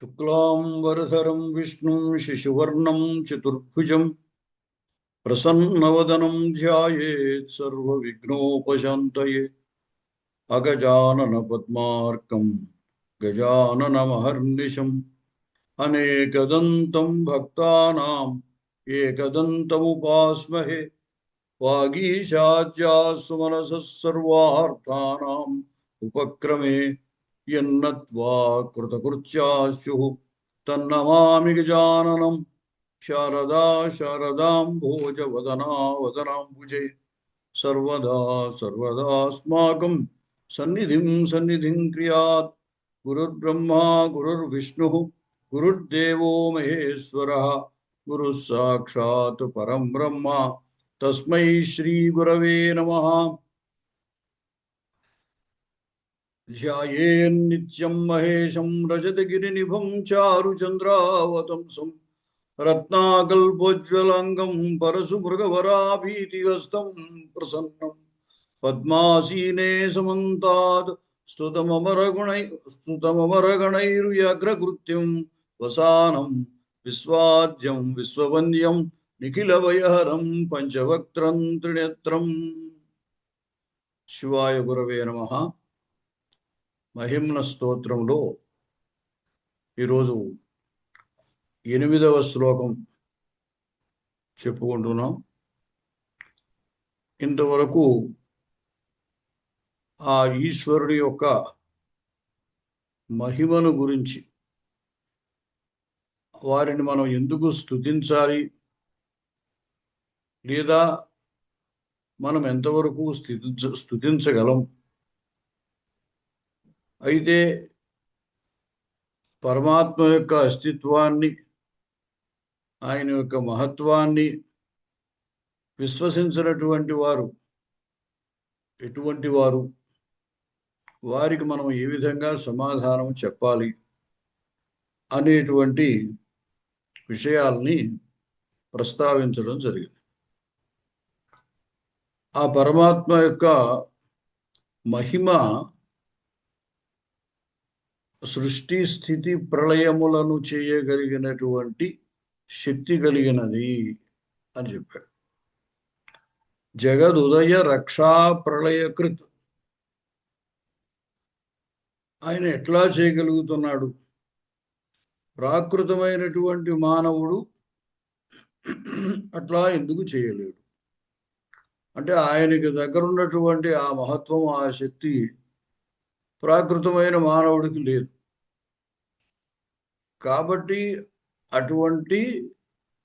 శుక్లాంబరధరం విష్ణుం శశివర్ణం చతుర్భుజం ప్రసన్నవదనం ధ్యాయేత్ సర్వవిఘ్నోపశాంతయే. అగజానన పద్మార్కం గజాననమహర్నిశం అనేకదంతం భక్తానాం ఏకదంతముపాస్మహే. వాగీశాద్యాసు మనసః సర్వార్థానాం ఉపక్రమే యన్నత్వా కృతకృత్యాస్యుః తన్నమామి గజాననం. శారదా శారదాంభోజవదనా వదనాంబుజే సర్వదా సర్వదాస్మాకం సన్నిధిం క్రియాత్. గురుర్బ్రహ్మా గురుర్విష్ణుః గురుర్దేవో మహేశ్వరः గురుః సాక్షాత్ పరం బ్రహ్మ తస్మై శ్రీ గురవే నమః. ధ్యాయేన్నిత్యం మహేశం రజతగిరినిభం చారుచంద్రావతంసం రత్నాకల్పోజ్వలంగం పరశుమృగవరాభీతిహస్తం ప్రసన్నం పద్మాసీనే సమంతాత్ స్తుతమమరగణైర్వ్యాఘ్రకృత్యం వసానం విశ్వాద్యం విశ్వవంద్యం నిఖిలవయహరం పంచవక్త్రం త్రినేత్రం. శివాయ గురవే నమః. మహిమ్న స్తోత్రంలో ఈరోజు 8వ శ్లోకం చెప్పుకుంటున్నాం. ఇంతవరకు ఆ ఈశ్వరుడి యొక్క మహిమను గురించి, వారిని మనం ఎందుకు స్తుతించాలి, లేదా మనం ఎంతవరకు స్తుతించగలం, అయితే పరమాత్మ యొక్క అస్తిత్వాన్ని, ఆయన యొక్క మహత్వాన్ని విశ్వసించినటువంటి వారు ఎటువంటి వారు, వారికి మనం ఏ విధంగా సమాధానం చెప్పాలి అనేటువంటి విషయాల్ని ప్రస్తావించడం జరిగింది. ఆ పరమాత్మ యొక్క మహిమ సృష్టి స్థితి ప్రళయములను చేయగలిగినటువంటి శక్తి కలిగినది అని చెప్పాడు. జగదుదయ రక్షా ప్రళయకృత్. ఆయన ఎట్లా చేయగలుగుతున్నాడు? ప్రాకృతమైనటువంటి మానవుడు అట్లా ఎందుకు చేయలేడు అంటే, ఆయనకి దగ్గరున్నటువంటి ఆ మహత్వం, ఆ శక్తి ప్రాకృతమైన మానవుడికి లేదు. కాబట్టి అటువంటి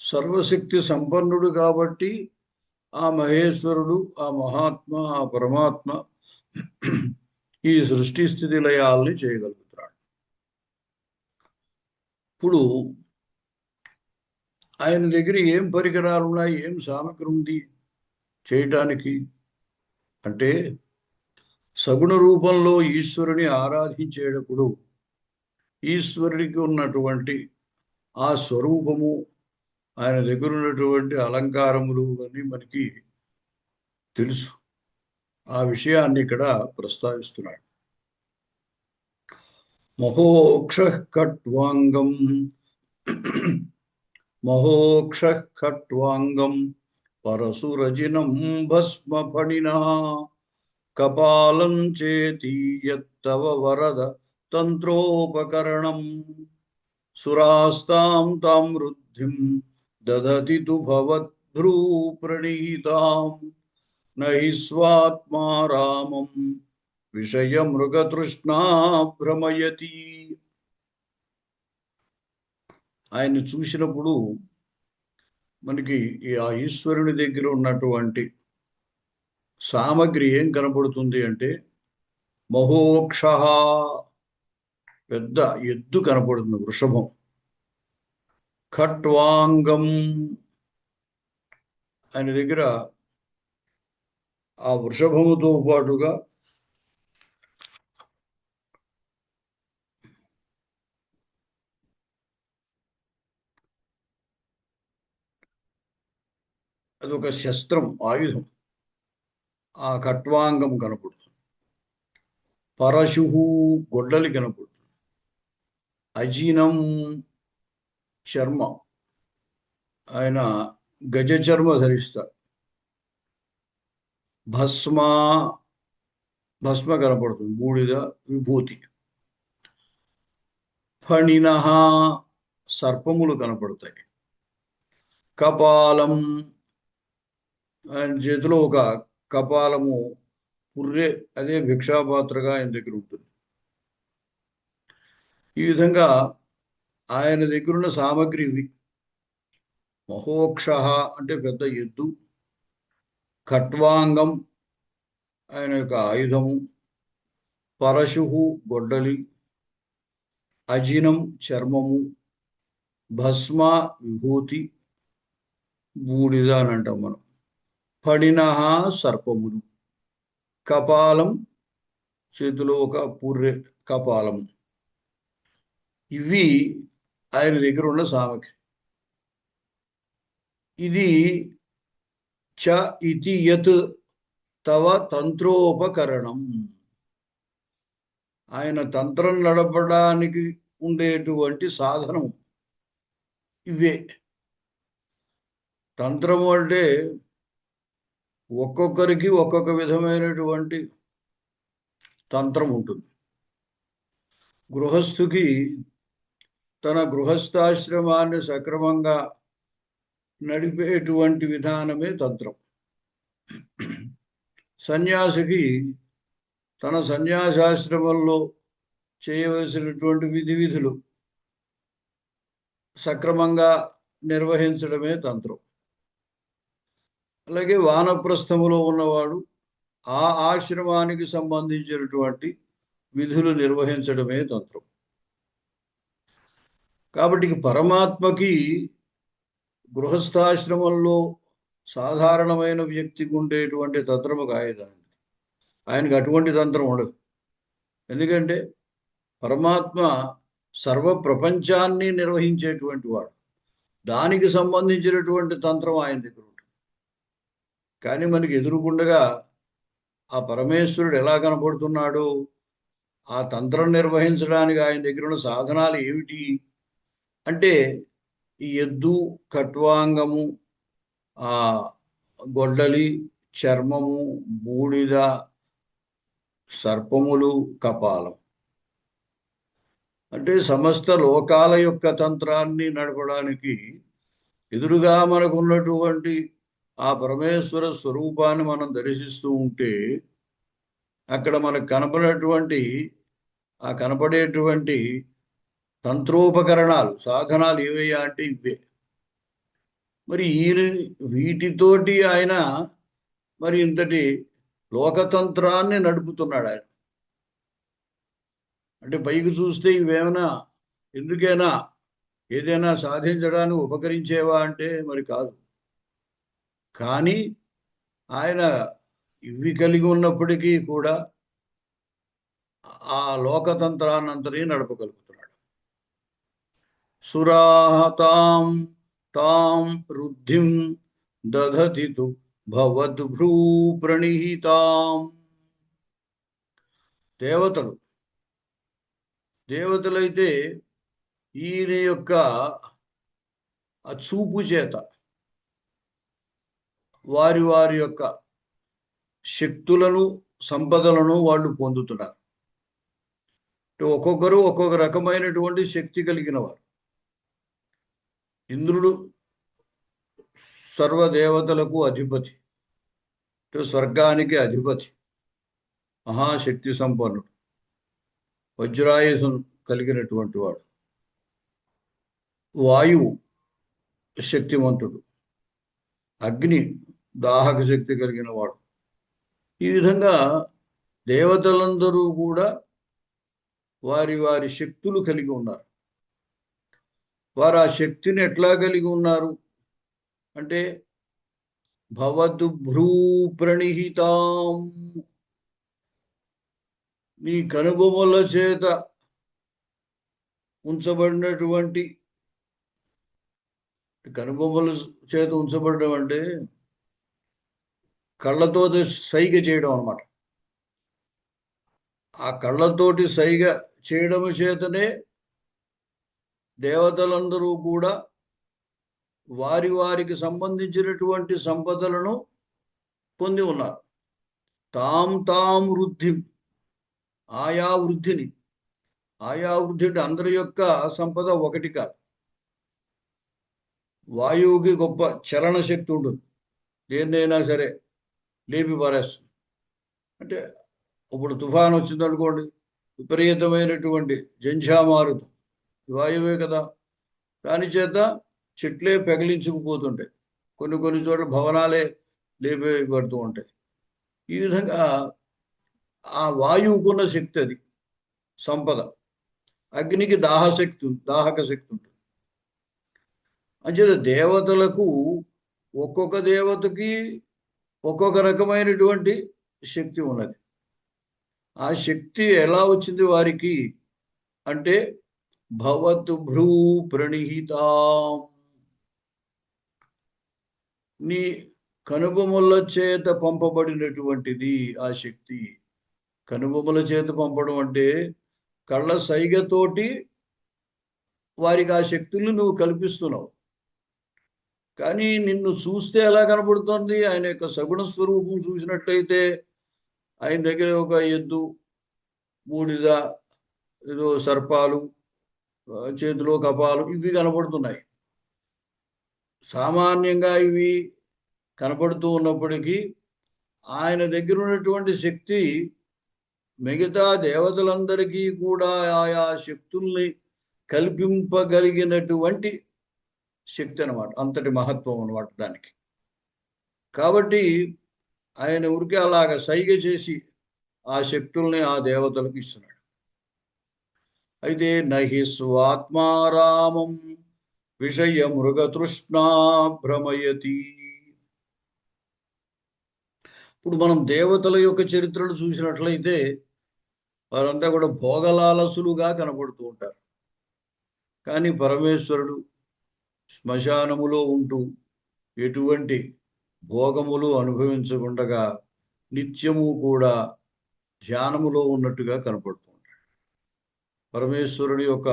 సర్వశక్తి సంపన్నుడు కాబట్టి ఆ మహేశ్వరుడు, ఆ మహాత్మ, ఆ పరమాత్మ ఈ సృష్టి స్థితి లయాల్ని చేయగలుగుతాడు. ఇప్పుడు ఆయన దగ్గర ఏం పరికరాలు ఉన్నాయి, ఏం సామగ్రి ఉంది చేయటానికి అంటే, సగుణ రూపంలో ఈశ్వరుని ఆరాధించేటప్పుడు ఈశ్వరుడికి ఉన్నటువంటి ఆ స్వరూపము, ఆయన దగ్గర ఉన్నటువంటి అలంకారములు అన్నీ మనకి తెలుసు. ఆ విషయాన్ని ఇక్కడ ప్రస్తావిస్తున్నాడు. మహోక్షః ఖట్వాంగం మహోక్షః ఖట్వాంగం పరశురజినం భస్మఫణినః కపాలం చేతి యత్తవ వరద తంత్రోపకరణం సురాస్తాం తాం వృద్ధిం దదతి తు భవద్భ్రూప్రణీతాం నహి స్వాత్మా రామం విషయమృగతృష్ణా భ్రమయతి. ఆయన్ని చూసినప్పుడు మనకి ఆ ఈశ్వరుని దగ్గర ఉన్నటువంటి సామగ్రి ఏం కనపడుతుంది అంటే, మహోక్ష, పెద్ద ఎద్దు కనపడుతుంది, వృషభం. ఖట్వాంగం, ఆయన దగ్గర ఆ వృషభముతో పాటుగా అదొక శస్త్రం, ఆయుధం, ఆ ఖట్వాంగం కనపడుతుంది. పరశువు, గొడ్డలి కనపడుతుంది. అజీనం చర్మ, ఆయన గజ చర్మ ధరిస్తారు. భస్మ, భస్మ కనపడుతుంది, బూడిద, విభూతి. ఫణిన, సర్పములు కనపడతాయి. కపాలం, ఆయన చేతిలో ఒక కపాలము, పుర్రె, అదే భిక్షాపాత్రగా ఆయన దగ్గర ఉంటుంది. ఈ విధంగా ఆయన దగ్గరున్న సామగ్రి ఇవి. మహోక్ష అంటే పెద్ద ఎద్దు, ఖట్వాంగం ఆయన యొక్క ఆయుధము, పరశు గొడ్డలి, అజినం చర్మము, భస్మ విభూతి, బూడిద అని అంటాం మనం. ఫణిన సర్పములు, కపాలం చేతిలో ఒక పుర్రె కపాలం. ఇవి ఆయన దగ్గర ఉన్న సామగ్రి. ఇది చ ఇతి యత్ తవ తంత్రోపకరణం, ఆయన తంత్రం నడపడానికి ఉండేటువంటి సాధనం ఇవే. తంత్రము అంటే ఒక్కొక్కరికి ఒక్కొక్క విధమైనటువంటి తంత్రం ఉంటుంది. గృహస్థుకి తన గృహస్థాశ్రమాన్ని సక్రమంగా నడిపేటువంటి విధానమే తంత్రం. సన్యాసికి తన సన్యాసాశ్రమంలో చేయవలసినటువంటి విధి విధులు సక్రమంగా నిర్వహించడమే తంత్రం. అలాగే వానప్రస్థములో ఉన్నవాడు ఆ ఆశ్రమానికి సంబంధించినటువంటి విధులు నిర్వహించడమే తంత్రం. కాబట్టి పరమాత్మకి గృహస్థాశ్రమంలో సాధారణమైన వ్యక్తికి ఉండేటువంటి తంత్రము కాదు. ఆయనకి అటువంటి తంత్రం ఉండదు. ఎందుకంటే పరమాత్మ సర్వ ప్రపంచాన్ని నిర్వహించేటువంటి వాడు. దానికి సంబంధించినటువంటి తంత్రం ఆయన దగ్గర ఉంటుంది. కానీ మనకి ఎదురుకుండగా ఆ పరమేశ్వరుడు ఎలా కనపడుతున్నాడో, ఆ తంత్రం నిర్వహించడానికి ఆయన దగ్గర ఉన్న సాధనాలు ఏమిటి అంటే, ఈ ఎద్దు, ఖట్వాంగము, ఆ గొడ్డలి, చర్మము, బూడిద, సర్పములు, కపాలం. అంటే సమస్త లోకాల యొక్క తంత్రాన్ని నడపడానికి ఎదురుగా మనకు ఉన్నటువంటి ఆ పరమేశ్వర స్వరూపాన్ని మనం దర్శిస్తూ ఉంటే, అక్కడ మనకు కనపడేటువంటి తంత్రోపకరణాలు, సాధనాలు ఏవయ్యా అంటే ఇవే. మరి వీటితోటి ఆయన మరి ఇంతటి లోకతంత్రాన్ని నడుపుతున్నాడు ఆయన. అంటే పైకి చూస్తే ఇవేమైనా ఎందుకైనా ఏదైనా సాధించడానికి ఉపకరించేవా అంటే మరి కాదు. కానీ ఆయన ఇవి కలిగి ఉన్నప్పటికీ కూడా ఆ లోకతంత్రాన్నంతని నడపగలుగుతున్నాడు. సురాహతాం తాం వృద్ధిం దధతితు భవద్భ్రూ ప్రణిహితాం. దేవతలైతే ఈయన యొక్క ఆ చూపు చేత వారి వారి యొక్క శక్తులను, సంపదలను వాళ్ళు పొందుతున్నారు. ఒక్కొక్కరు ఒక్కొక్క రకమైనటువంటి శక్తి కలిగిన వారు. ఇంద్రుడు సర్వదేవతలకు అధిపతి, స్వర్గానికి అధిపతి, మహాశక్తి సంపన్నుడు, వజ్రాయుధం కలిగినటువంటి వాడు. వాయువు శక్తివంతుడు, అగ్ని దాహక శక్తి కలిగిన వాడు. ఈ విధంగా దేవతలందరూ కూడా వారి వారి శక్తులు కలిగి ఉన్నారు. వారు ఆ శక్తిని ఎట్లా కలిగి ఉన్నారు అంటే, భవద్భ్రూ ప్రణిహితాం, నీ కనుబొమ్మల చేత ఉంచబడినటువంటి, కనుబొమ్మల చేత ఉంచబడడం అంటే కళ్ళతో సైగ చేయడం అన్నమాట. ఆ కళ్ళతోటి సైగ చేయడం చేతనే దేవతలందరూ కూడా వారి వారికి సంబంధించినటువంటి సంపదలను పొంది ఉన్నారు. తాం వృద్ధి, ఆయా వృద్ధిని, ఆయా వృద్ధి అంటే అందరి యొక్క సంపద ఒకటి కాదు. వాయువుకి గొప్ప చలన శక్తి ఉంటుంది, దేన్నైనా సరే లేపి పారేస్తుంది. అంటే ఇప్పుడు తుఫాన్ వచ్చింది అనుకోండి, విపరీతమైనటువంటి జంఝామారుతం వాయువే కదా. దాని చేత చెట్లే పెగిలించుకుపోతుంటాయి, కొన్ని చోట్ల భవనాలే లేపేయబడుతూ ఉంటాయి. ఈ విధంగా ఆ వాయువుకున్న శక్తి అది సంపద. అగ్నికి దాహక శక్తి ఉంటుంది. అంచేత దేవతలకు ఒక్కొక్క దేవతకి ఒక్కొక్క రకమైనటువంటి శక్తి ఉన్నది. ఆ శక్తి ఎలా వచ్చింది వారికి అంటే భవతు భ్రూ ప్రణిహితాం, నీ కనుబొమ్మల చేత పంపబడినటువంటిది ఆ శక్తి. కనుబొమ్మల చేత పంపడం అంటే కళ్ళ సైగతోటి వారికి ఆ శక్తులు నువ్వు కల్పిస్తున్నావు. కానీ నిన్ను చూస్తే ఎలా కనబడుతోంది? ఆయన యొక్క సగుణ స్వరూపం చూసినట్లయితే ఆయన దగ్గర ఒక ఎద్దు, బూడిద, ఏదో సర్పాలు, చేతిలో కపాలు ఇవి కనబడుతున్నాయి. సామాన్యంగా ఇవి కనబడుతూ ఉన్నప్పటికీ ఆయన దగ్గర ఉన్నటువంటి శక్తి మిగతా దేవతలందరికీ కూడా ఆయా శక్తుల్ని కల్పింపగలిగినటువంటి శక్తి అనమాట. అంతటి మహత్వం అనమాట దానికి. కాబట్టి ఆయన ఊరికే అలాగ సైగ చేసి ఆ శక్తుల్ని ఆ దేవతలకు ఇస్తున్నాడు. అయితే నహి స్వాత్మారామం విషయ మృగతృష్ణా భ్రమయతి. ఇప్పుడు మనం దేవతల యొక్క చరిత్రను చూసినట్లయితే వారంతా కూడా భోగలాలసులుగా కనబడుతూ ఉంటారు. కానీ పరమేశ్వరుడు శ్మశానములో ఉంటూ ఎటువంటి భోగములు అనుభవించకుండా నిత్యము కూడా ధ్యానములో ఉన్నట్టుగా కనపడుతూ ఉంటాడు. పరమేశ్వరుడి యొక్క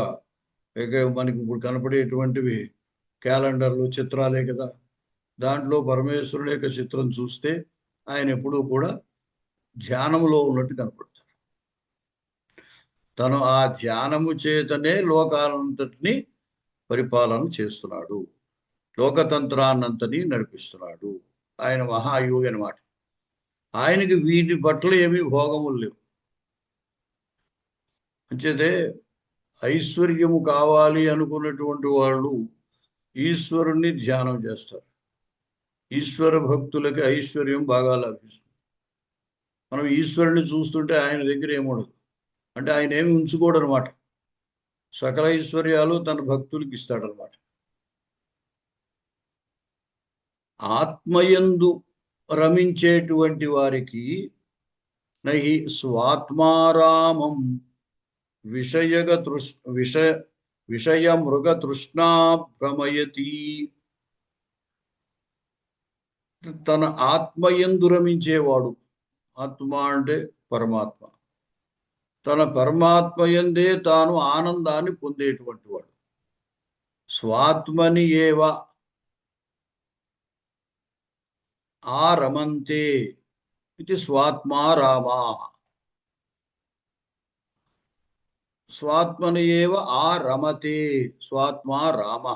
మనకి ఇప్పుడు కనపడేటువంటివి క్యాలెండర్లు, చిత్రాలే కదా. దాంట్లో పరమేశ్వరుడి యొక్క చిత్రం చూస్తే ఆయన ఎప్పుడూ కూడా ధ్యానములో ఉన్నట్టు కనపడతారు. తను ఆ ధ్యానము చేతనే లోకాలంతటిని పరిపాలన చేస్తున్నాడు, లోకతంత్రాన్నంతని నడిపిస్తున్నాడు. ఆయన మహాయోగి అనమాట. ఆయనకి వీటి పట్ల ఏమీ భోగములు లేవు. అంచేతే ఐశ్వర్యము కావాలి అనుకున్నటువంటి వాళ్ళు ఈశ్వరుణ్ణి ధ్యానం చేస్తారు. ఈశ్వర భక్తులకి ఐశ్వర్యం బాగా లభిస్తుంది. మనం ఈశ్వరుని చూస్తుంటే ఆయన దగ్గర ఏముండదు, అంటే ఆయన ఏమి ఉంచుకోడు అనమాట. సకల ఐశ్వర్యాలు తన భక్తులకి ఇస్తాడనమాట. ఆత్మయందు రమించేటువంటి వారికి నహి స్వాత్మారామం విషయ మృగ తృష్ణా భ్రమయతి. తన ఆత్మయందు రమించేవాడు, ఆత్మ అంటే పరమాత్మ, తన పరమాత్మయందే తాను ఆనందాన్ని పొందేటువంటి వాడు. స్వాత్మని ఏవ ఆ రమంతే ఇది స్వాత్మా రామా. స్వాత్మని ఏవ ఆ రమతే స్వాత్మా రామ.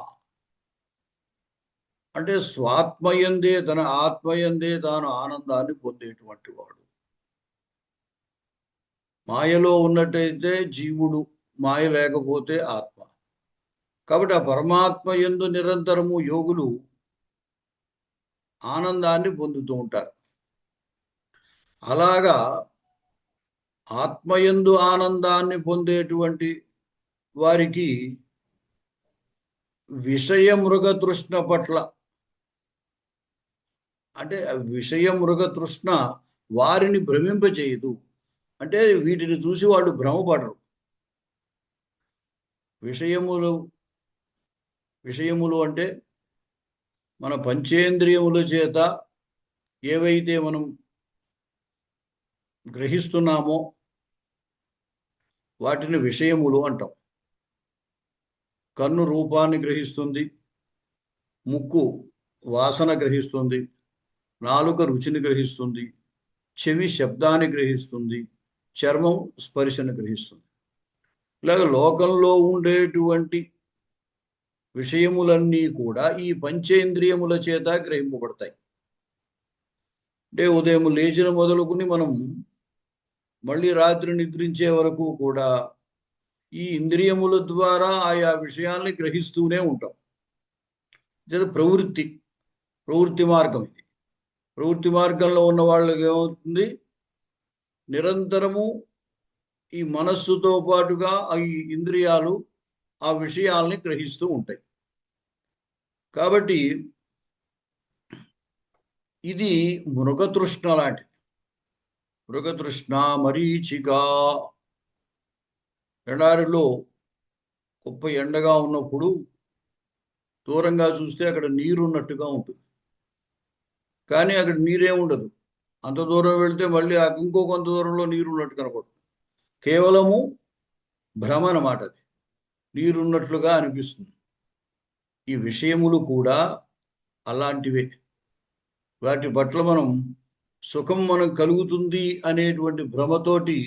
అంటే స్వాత్మయందే, తన ఆత్మయందే తాను ఆనందాన్ని పొందేటువంటి వాడు. మాయలో ఉన్నట్టయితే జీవుడు, మాయ లేకపోతే ఆత్మ. కాబట్టి ఆ పరమాత్మ యందు నిరంతరము యోగులు ఆనందాన్ని పొందుతూ ఉంటారు. అలాగా ఆత్మయందు ఆనందాన్ని పొందేటువంటి వారికి విషయ మృగ తృష్ణ పట్ల, అంటే విషయ మృగ తృష్ణ వారిని భ్రమింపచేయదు. అంటే వీటిని చూసి వాళ్ళు భ్రమపడరు. విషయములు అంటే మన పంచేంద్రియముల చేత ఏవైతే మనం గ్రహిస్తున్నామో వాటిని విషయములు అంటాం. కన్ను రూపాన్ని గ్రహిస్తుంది, ముక్కు వాసన గ్రహిస్తుంది, నాలుక రుచిని గ్రహిస్తుంది, చెవి శబ్దాన్ని గ్రహిస్తుంది, చర్మం స్పర్శను గ్రహిస్తుంది. ఇలాగ లోకంలో ఉండేటువంటి విషయములన్నీ కూడా ఈ పంచేంద్రియముల చేత గ్రహింపబడతాయి. అంటే ఉదయం లేచిన మొదలుకుని మనం మళ్ళీ రాత్రి నిద్రించే వరకు కూడా ఈ ఇంద్రియముల ద్వారా ఆయా విషయాల్ని గ్రహిస్తూనే ఉంటాం. ప్రవృత్తి మార్గం ఇది. ప్రవృత్తి మార్గంలో ఉన్న వాళ్ళకి ఏమవుతుంది, నిరంతరము ఈ మనస్సుతో పాటుగా ఈ ఇంద్రియాలు ఆ విషయాల్ని గ్రహిస్తూ ఉంటాయి. కాబట్టి ఇది మృగతృష్ణ లాంటిది. మృగతృష్ణ మరీచిక. ఎడారిలో గొప్ప ఎండగా ఉన్నప్పుడు దూరంగా చూస్తే అక్కడ నీరు ఉన్నట్టుగా ఉంటుంది, కానీ అక్కడ నీరే ఉండదు. అంత దూరం వెళ్తే మళ్ళీ ఇంకో కొంత దూరంలో నీరు ఉన్నట్టు కనపడుతుంది. కేవలము భ్రమ అన్నమాట. అది నీరున్నట్లుగా అనిపిస్తుంది. ఈ విషయములు కూడా అలాంటివే. వాటి పట్ల మనం సుఖం మనకు కలుగుతుంది అనేటువంటి భ్రమతోటి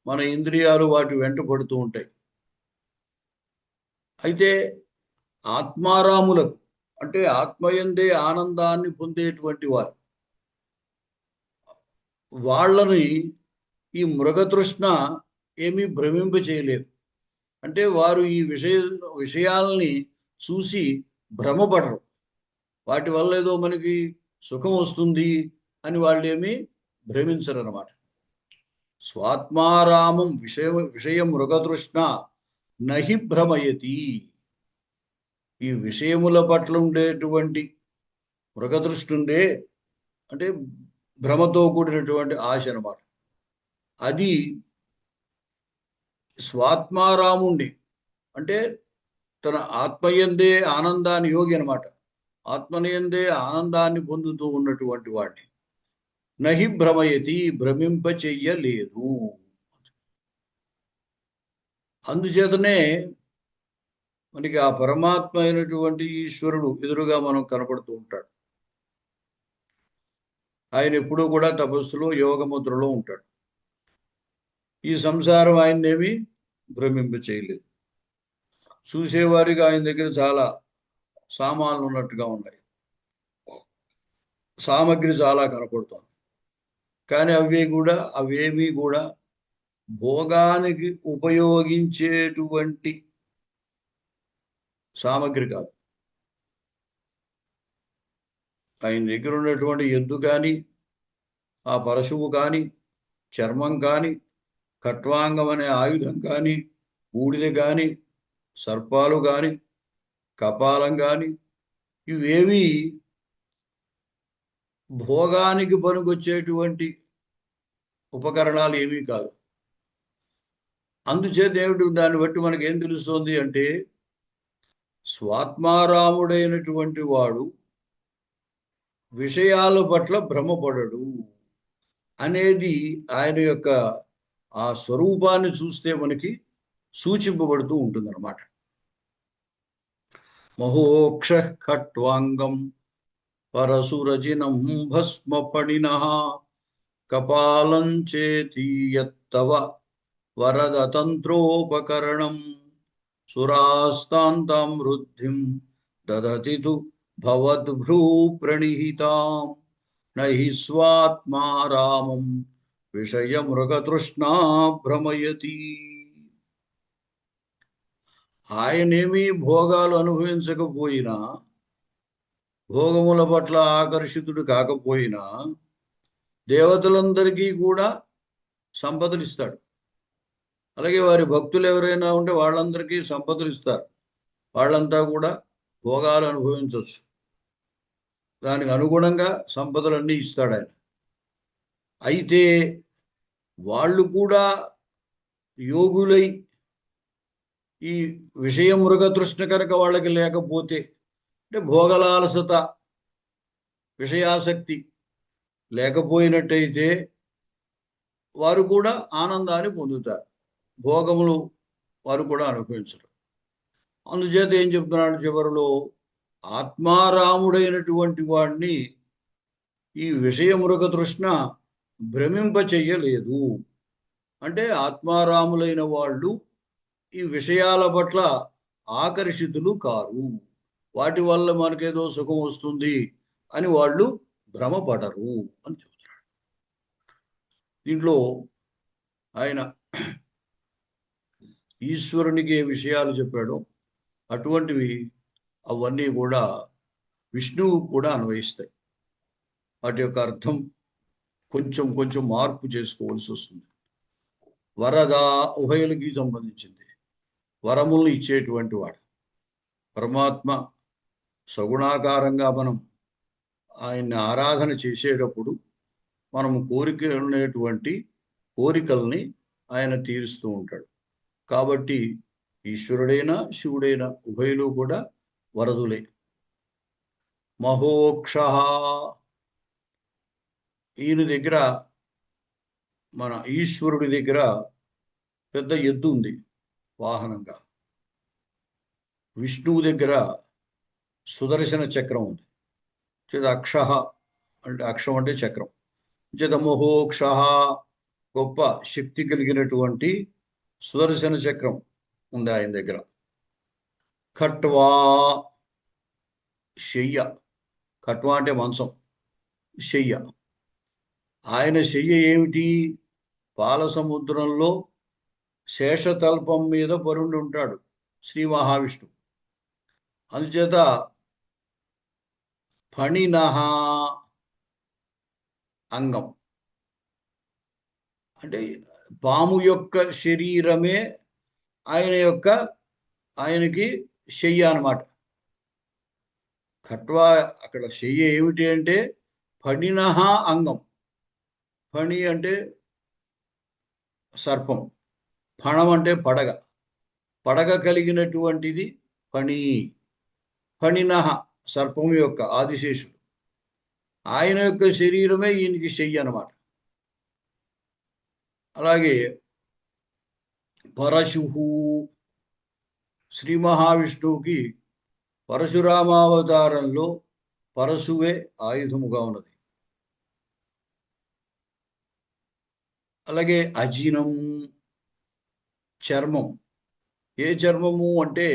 మన ఇంద్రియాలు వాటి వెంట పడుతూ ఉంటాయి. అయితే ఆత్మారాములకు, అంటే ఆత్మయందే ఆనందాన్ని పొందేటువంటి వారు, వాళ్ళని ఈ మృగతృష్ణ ఏమీ భ్రమింప చేయలేదు. అంటే వారు ఈ విషయాల్ని చూసి భ్రమపడరు. వాటి వల్ల ఏదో మనకి సుఖం వస్తుంది అని వాళ్ళు ఏమీ భ్రమించరు అన్నమాట. స్వాత్మారామం విషయం మృగతృష్ణ నహి భ్రమయతి. ఈ విషయముల పట్ల ఉండేటువంటి మృగదృష్టి ఉండే, అంటే భ్రమతో కూడినటువంటి ఆశ అన్నమాట. అది స్వాత్మారాముండి, అంటే తన ఆత్మయందే ఆనందాన్ని యోగి అనమాట. ఆత్మయందే ఆనందాన్ని పొందుతూ ఉన్నటువంటి వాడిని నహి భ్రమయతి, భ్రమింప చెయ్యలేదు. అందుచేతనే మనకి ఆ పరమాత్మ అయినటువంటి ఈశ్వరుడు ఎదురుగా మనం కనపడుతూ ఉంటాడు. ఆయన ఎప్పుడూ కూడా తపస్సులో యోగముద్రలో ఉంటాడు. ఈ సంసారం ఆయన్నేమి భ్రమింప చేయలేదు. చూసేవారికి ఆయన దగ్గర చాలా సామాన్లు ఉన్నట్టుగా ఉన్నాయి, సామగ్రి చాలా కనపడుతుంది. కానీ అవేమీ కూడా భోగానికి ఉపయోగించేటువంటి సామగ్రి కాదు. ఆయన దగ్గర ఉన్నటువంటి ఎద్దు కానీ, ఆ పరశువు కానీ, చర్మం కానీ, ఖట్వాంగం అనే ఆయుధం కానీ, బూడిద కానీ, సర్పాలు కానీ, కపాలం కానీ, ఇవేవి భోగానికి పనికొచ్చేటువంటి ఉపకరణాలు ఏమీ కాదు. అందుచేత ఏమిటి, దాన్ని బట్టి మనకి ఏం తెలుస్తోంది అంటే, స్వాత్మారాముడైనటువంటి వాడు విషయాల పట్ల భ్రమపడడు అనేది ఆయన యొక్క ఆ స్వరూపాన్ని చూస్తే మనకి సూచింపబడుతూ ఉంటుందన్నమాట. మహోక్ష ఖట్వాంగం పరశురజినం భస్మఫణినః కపాలం చేతీయత్తవ వరదతంత్రోపకరణం సురాస్తాంతం వృద్ధిం దదతి తు భవద్భ్రూ ప్రణిహితాం నహి స్వాత్మారామం విషయమృగతృష్ణా భ్రమయతి. ఆయనేమీ భోగాలు అనుభవించకపోయినా, భోగముల పట్ల ఆకర్షితుడు కాకపోయినా దేవతలందరికీ కూడా సంపదలు ఇస్తాడు. అలాగే వారి భక్తులు ఎవరైనా ఉంటే వాళ్ళందరికీ సంపదలు ఇస్తారు. వాళ్ళంతా కూడా భోగాలు అనుభవించవచ్చు. దానికి అనుగుణంగా సంపదలన్నీ ఇస్తాడు ఆయన. అయితే వాళ్ళు కూడా యోగులై ఈ విషయ మృగతృష్ణ కనుక వాళ్ళకి లేకపోతే, అంటే భోగలాలసత, విషయాసక్తి లేకపోయినట్టయితే వారు కూడా ఆనందాన్ని పొందుతారు. భోగములు వారు కూడా అనుభవించరు. అందుచేత ఏం చెప్తున్నాడు చివరిలో, ఆత్మారాముడైనటువంటి వాడిని ఈ విషయ మృగ తృష్ణ భ్రమింప చెయ్యలేదు. అంటే ఆత్మారాములైన వాళ్ళు ఈ విషయాల పట్ల ఆకర్షితులు కారు. వాటి వల్ల మనకేదో సుఖం వస్తుంది అని వాళ్ళు భ్రమపడరు అని చెప్తున్నాడు. దీంట్లో ఆయన ఈశ్వరునికి ఏ విషయాలు చెప్పాడో అటువంటివి అవన్నీ కూడా విష్ణువు కూడా అన్వయిస్తాయి. వాటి యొక్క అర్థం కొంచెం కొంచెం మార్పు చేసుకోవాల్సి వస్తుంది. వరద ఉభయులకి సంబంధించింది. వరములను ఇచ్చేటువంటి వాడు పరమాత్మ. సగుణాకారంగా మనం ఆయన్ని ఆరాధన చేసేటప్పుడు మనం ఉన్నటువంటి కోరికల్ని ఆయన తీరుస్తూ ఉంటాడు. కాబట్టి ఈశ్వరుడైనా శివుడైనా ఉభయులు కూడా వరదులే. మహోక్ష, ఈయన దగ్గర, మన ఈశ్వరుడి దగ్గర పెద్ద ఎద్దు ఉంది వాహనంగా. విష్ణువు దగ్గర సుదర్శన చక్రం ఉంది. అక్ష అంటే, అక్షం అంటే చక్రం. మహోక్ష, గొప్ప శక్తి కలిగినటువంటి సుదర్శన చక్రం ఉంది ఆయన దగ్గర. ఖట్వా, శయ్య. ఖట్వా అంటే మంచం, శయ్య. ఆయన శయ్య ఏమిటి? పాల సముద్రంలో శేషతల్పం మీద పరుండి ఉంటాడు శ్రీ మహావిష్ణువు. అందుచేత ఫణినః అంగం అంటే పాము యొక్క శరీరమే ఆయనకి శయ్య అన్నమాట. ఖట్వా అక్కడ శయ్య ఏమిటి అంటే ఫణినః అంగం. ఫణి అంటే సర్పం, ఫణం అంటే పడగ. పడగ కలిగినటువంటిది ఫణి. ఫణినః సర్పం యొక్క ఆదిశేషుడు. ఆయన యొక్క శరీరమే ఈయనకి శయ్య అన్నమాట. అలాగే పరశుహు, శ్రీ మహావిష్ణువుకి పరశురామావతారంలో పరశువే ఆయుధముగా ఉన్నది. అలాగే అజినం, చర్మం. ఏ చర్మము అంటే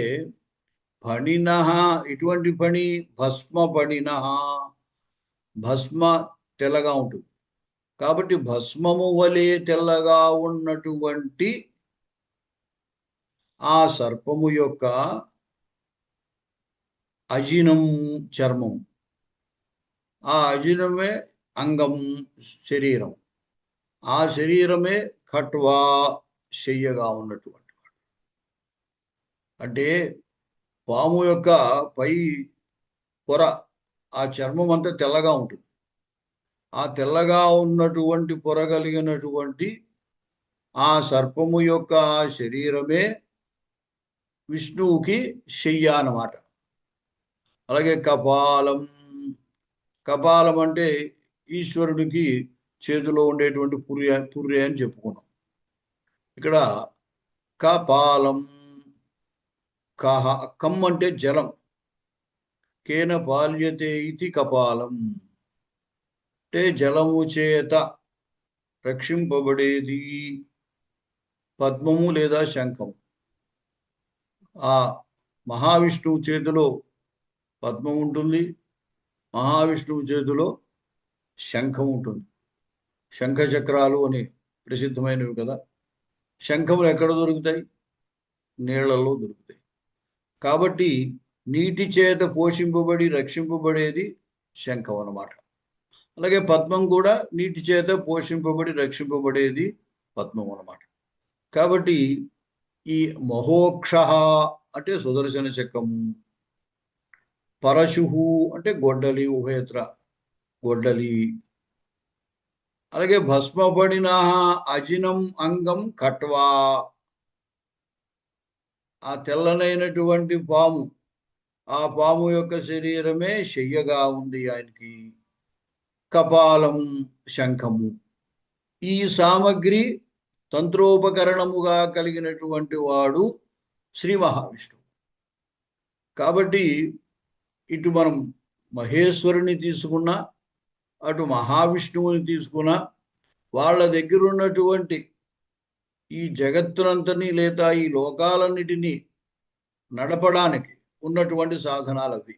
ఫణినః. ఇటువంటి ఫణి భస్మ ఫణినః. భస్మ తెల్లగా ఉంటుంది కాబట్టి భస్మము వలె తెల్లగా ఉన్నటువంటి ఆ సర్పము యొక్క అజినం చర్మం. ఆ అజినమే అంగం, శరీరం. ఆ శరీరమే ఖట్వా, శయ్యగా ఉన్నటువంటి వాడు. అంటే పాము యొక్క పై పొర, ఆ చర్మం అంతా తెల్లగా ఉంటుంది. ఆ తెల్లగా ఉన్నటువంటి పొర కలిగినటువంటి ఆ సర్పము యొక్క శరీరమే విష్ణువుకి శయ్య అన్నమాట. అలాగే కపాలం. కపాలం అంటే ఈశ్వరుడికి చేతిలో ఉండేటువంటి పుర్రె అని చెప్పుకున్నాం. ఇక్కడ కపాలం. కమ్ అంటే జలం. కేన పాల్యతే ఇది కపాలం అంటే జలము చేత రక్షింపబడేది. పద్మము లేదా శంఖం. ఆ మహావిష్ణువు చేతిలో పద్మం ఉంటుంది, మహావిష్ణువు చేతిలో శంఖం ఉంటుంది. శంఖ చక్రాలు అని ప్రసిద్ధమైనవి కదా. శంఖములు ఎక్కడ దొరుకుతాయి? నీళ్లలో దొరుకుతాయి. కాబట్టి నీటి చేత పోషింపబడి రక్షింపబడేది శంఖం అన్నమాట. అలాగే పద్మం కూడా నీటి చేత పోషింపబడి రక్షింపబడేది పద్మం అన్నమాట. కాబట్టి ఈ మహోక్ష అంటే సుదర్శన చక్రము. పరశుహు అంటే గొడ్డలి, ఉభయత్ర గొడ్డలి. అలాగే భస్మపడిన అజినం అంగం ఖట్వా. ఆ తెల్లనైనటువంటి పాము, ఆ పాము యొక్క శరీరమే శయ్యగా ఉంది ఆయనకి. కపాలం, శంఖము. ఈ సామగ్రి తంత్రోపకరణముగా కలిగినటువంటి వాడు శ్రీ మహావిష్ణువు. కాబట్టి ఇటు మనం మహేశ్వరుని తీసుకున్నా, అటు మహావిష్ణువుని తీసుకున్నా, వాళ్ళ దగ్గర ఉన్నటువంటి ఈ జగత్తునంతని లేదా ఈ లోకాలన్నిటినీ నడపడానికి ఉన్నటువంటి సాధనాలు అవి.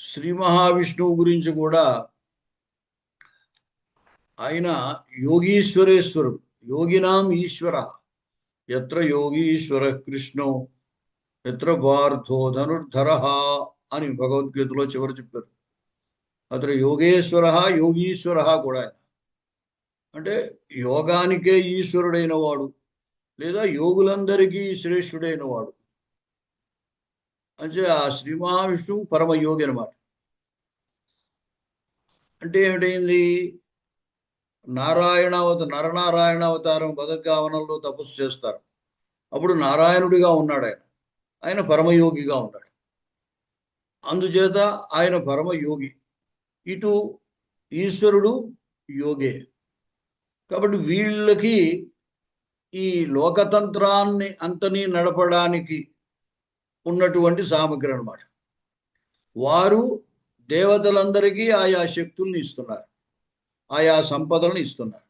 శ్రీ మహావిష్ణువు గురించి కూడా ఆయన యోగీశ్వరేశ్వరుడు, యోగినాం ఈశ్వర, ఎత్ర యోగీశ్వర కృష్ణో ఎత్ర పార్థో ధనుర్ధర అని భగవద్గీతలో చివరి చెప్పారు. అతను యోగేశ్వర, యోగీశ్వర కూడా ఆయన. అంటే యోగానికే ఈశ్వరుడైన వాడు, లేదా యోగులందరికీ శ్రేష్ఠుడైన వాడు. అంటే ఆ శ్రీ మహావిష్ణువు పరమయోగి అనమాట. అంటే ఏమిటైంది? నరనారాయణ అవతారం బదర్గావనంలో తపస్సు చేస్తారు. అప్పుడు నారాయణుడిగా ఉన్నాడు ఆయన. ఆయన పరమయోగిగా ఉన్నాడు. అందుచేత ఆయన పరమయోగి, ఇటు ఈశ్వరుడు యోగే. కాబట్టి వీళ్ళకి ఈ లోకతంత్రాన్ని అంతని నడపడానికి ఉన్నటువంటి సామగ్రి అన్నమాట. వారు దేవతలందరికీ ఆయా శక్తుల్ని ఇస్తున్నారు, ఆయా సంపదలను ఇస్తున్నారు.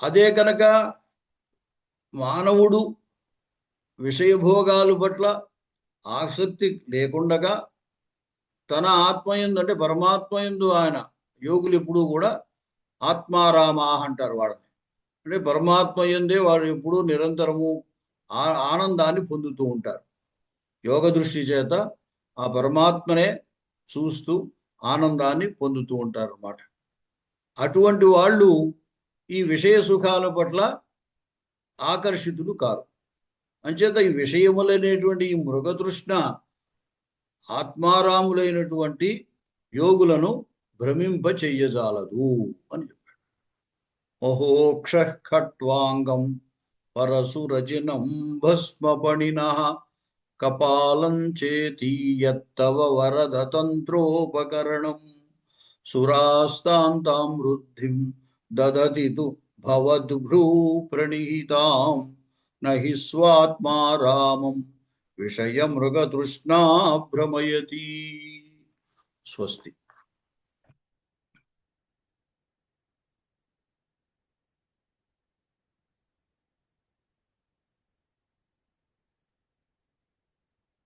అదే కనుక మానవుడు విషయభోగాలు పట్ల ఆసక్తి లేకుండగా తన ఆత్మయందు, అంటే పరమాత్మయందు, ఆయన యోగులు ఎప్పుడూ కూడా ఆత్మారామా అంటారు వాళ్ళని. అంటే పరమాత్మయందే వారు ఎప్పుడూ నిరంతరము ఆనందాన్ని పొందుతూ ఉంటారు. యోగ దృష్టి చేత ఆ పరమాత్మనే చూస్తూ ఆనందాన్ని పొందుతూ ఉంటారు అన్నమాట. అటువంటి వాళ్ళు ఈ విషయ సుఖాల పట్ల ఆకర్షితులు కారు. అంచేత ఈ విషయములైనటువంటి ఈ మృగతృష్ణ ఆత్మారాములైనటువంటి యోగులను భ్రమింప చెయ్యజాలదు అని చెప్పాడు. మహోక్ష ఖట్వాంగం పరశురజినం భస్మపణిన కపాలం చేతీయత్తవ వరద తంత్రోపకరణం సురాస్తాంతాం వృద్ధిం దదతితు భవద్భ్రూ ప్రణీతాం నహి స్వాత్మారామం విషయ మృగతృష్ణా భ్రమయతి. స్వస్తి.